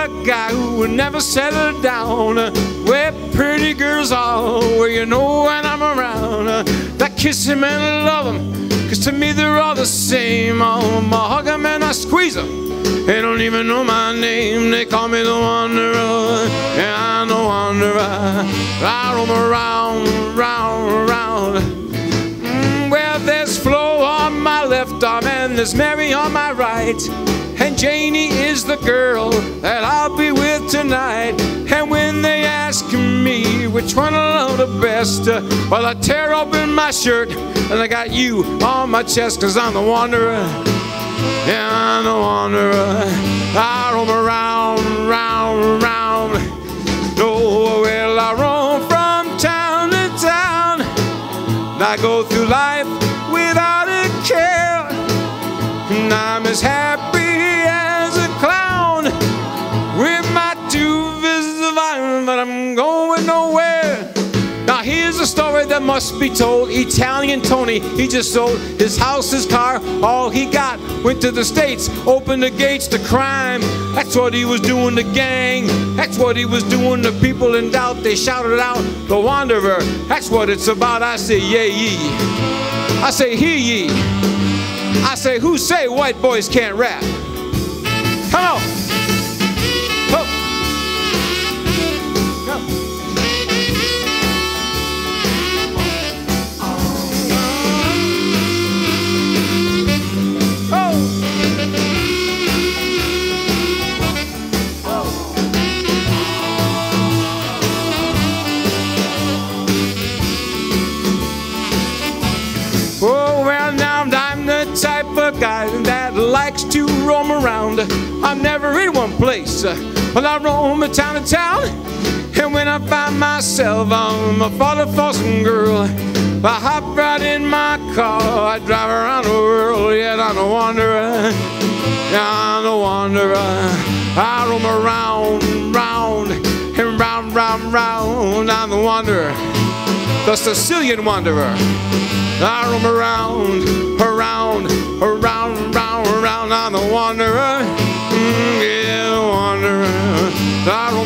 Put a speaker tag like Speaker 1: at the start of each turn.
Speaker 1: a guy who would never settle down. Where pretty girls are, where you know when I'm around. I kiss him and love him, 'cause to me they're all the same. I hug him and I squeeze him. They don't even know my name. They call me the wanderer. Yeah, I'm the wanderer. I roam around, round, round. Well, there's Flo on my left arm and there's Mary on my right. And Janie is the girl that I'll be with tonight. And when they ask me which one I love the best, well, I tear open my shirt and I got you on my chest, 'cause I'm the wanderer. Yeah, I'm the wanderer. I roam around, round, round. Oh, well, I roam from town to town. I go through life without a care. And I'm as happy as a clown with my two fists of iron, but I'm going nowhere. Now here's a story that must be told. Italian Tony, he just sold his house, his car, all he got. Went to the States, opened the gates to crime. That's what he was doing to gang. That's what he was doing to people in doubt. They shouted out, the wanderer. That's what it's about. I say, yea, ye. I say, hear ye. I say, who say white boys can't rap? Come on. Oh. Oh, well, now I'm the type of guy that likes to roam around. I'm never in one place, but I roam town to town. And when I find myself I'm a father for some girl, I hop right in my car, I drive around the world. Yeah, I'm a wanderer. Yeah, I'm a wanderer. I roam around, round, and round, round, round. I'm the wanderer, the Sicilian wanderer. I roam around, around, around, round, around. I'm the wanderer, yeah, the wanderer. I roam